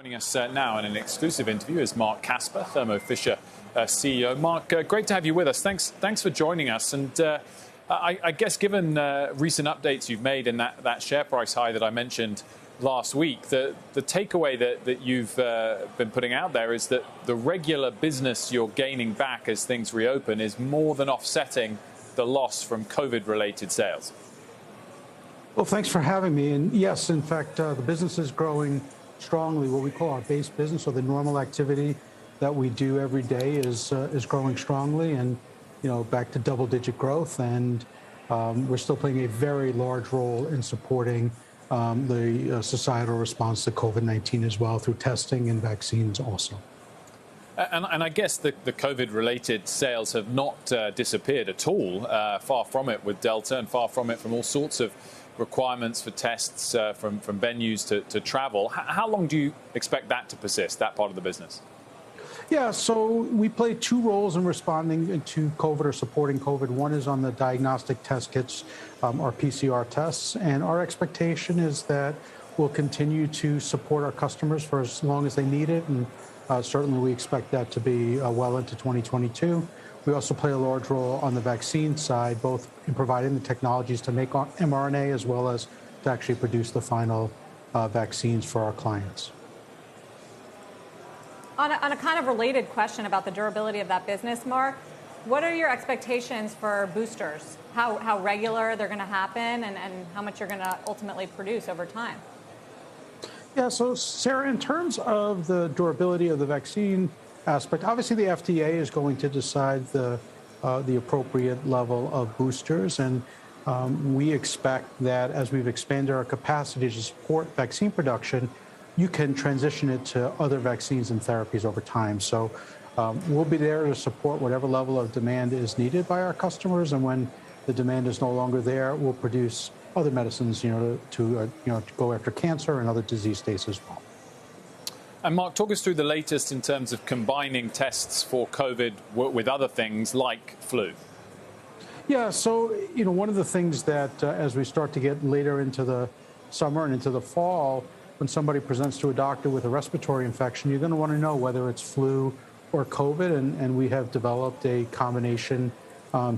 Joining us now in an exclusive interview is Marc Casper, Thermo Fisher CEO. Marc, great to have you with us. Thanks for joining us. And I guess given recent updates you've made in that share price high that I mentioned last week, the takeaway that you've been putting out there is that the regular business you're gaining back as things reopen is more than offsetting the loss from COVID-related sales. Well, thanks for having me. And yes, in fact, the business is growing strongly. What we call our base business, or the normal activity that we do every day, is growing strongly, and back to double-digit growth. And we're still playing a very large role in supporting the societal response to COVID-19 as well, through testing and vaccines also. And I guess the COVID-related sales have not disappeared at all. Far from it with Delta, and far from it from all sorts of requirements for tests from venues to travel. How long do you expect that to persist, that part of the business? Yeah, so we play two roles in responding to COVID or supporting COVID. One is on the diagnostic test kits, our PCR tests, and our expectation is that we'll continue to support our customers for as long as they need it, and certainly we expect that to be well into 2022. We also play a large role on the vaccine side, both in providing the technologies to make mRNA as well as to actually produce the final vaccines for our clients. On a kind of related question about the durability of that business, Marc, what are your expectations for boosters? How regular they're going to happen, and how much you're going to ultimately produce over time? Yeah, so Sarah, in terms of the durability of the vaccine aspect, obviously the FDA is going to decide the appropriate level of boosters, and we expect that as we've expanded our capacity to support vaccine production, you can transition it to other vaccines and therapies over time. So we'll be there to support whatever level of demand is needed by our customers, and when the demand is no longer there, we'll produce other medicines, to go after cancer and other disease states as well. And Marc, talk us through the latest in terms of combining tests for COVID with other things like flu. Yeah, so one of the things that as we start to get later into the summer and into the fall, when somebody presents to a doctor with a respiratory infection, you're going to want to know whether it's flu or COVID, and we have developed a combination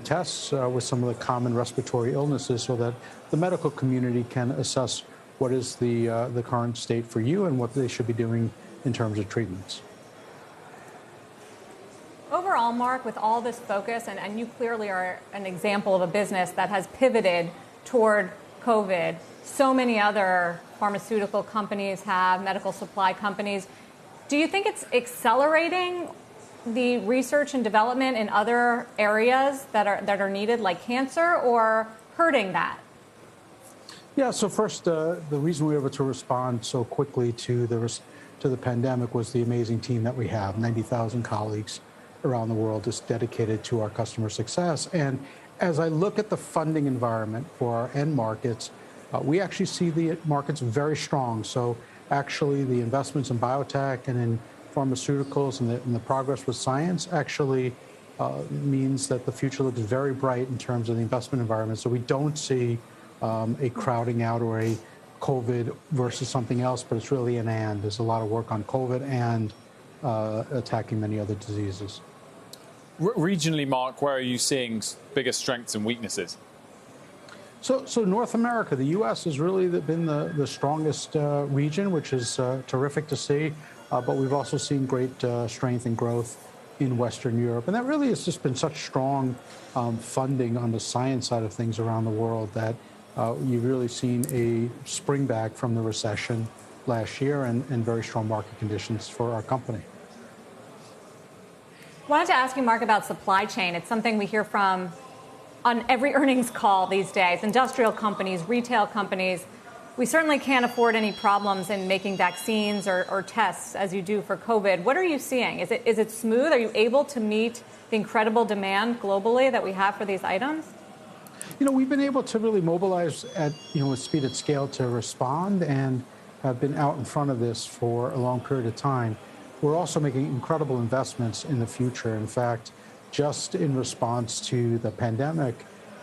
tests with some of the common respiratory illnesses so that the medical community can assess what is the current state for you and what they should be doing in terms of treatments. Overall, Marc, with all this focus, and you clearly are an example of a business that has pivoted toward COVID, so many other pharmaceutical companies have, medical supply companies. Do you think it's accelerating the research and development in other areas that are needed, like cancer, or hurting that? Yeah, so first, the reason we were able to respond so quickly to the pandemic was the amazing team that we have, 90,000 colleagues around the world just dedicated to our customer success. And as I look at the funding environment for our end markets, we actually see the markets very strong. So actually the investments in biotech and in pharmaceuticals and the progress with science actually means that the future looks very bright in terms of the investment environment. So we don't see a crowding out or a COVID versus something else, but it's really an and. There's a lot of work on COVID and attacking many other diseases. Regionally, Marc, where are you seeing biggest strengths and weaknesses? So North America, the U.S. has really been the strongest region, which is terrific to see. But we've also seen great strength and growth in Western Europe. And that really has just been such strong funding on the science side of things around the world that you've really seen a spring back from the recession last year and very strong market conditions for our company. I wanted to ask you, Marc, about supply chain. It's something we hear from on every earnings call these days. Industrial companies, retail companies. We certainly can't afford any problems in making vaccines or tests as you do for COVID. What are you seeing? Is it smooth? Are you able to meet the incredible demand globally that we have for these items? We've been able to really mobilize at with speed and scale to respond, and have been out in front of this for a long period of time. We're also making incredible investments in the future. In fact, just in response to the pandemic,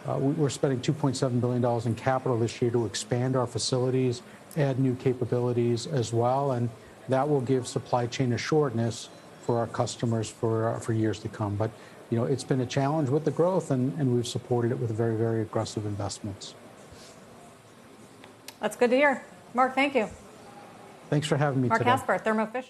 we're spending $2.7 billion in capital this year to expand our facilities, add new capabilities as well. And that will give supply chain assuredness for our customers for years to come. But it's been a challenge with the growth, and we've supported it with very, very aggressive investments. That's good to hear. Marc, thank you. Thanks for having me Marc today. Casper, Thermo Fisher.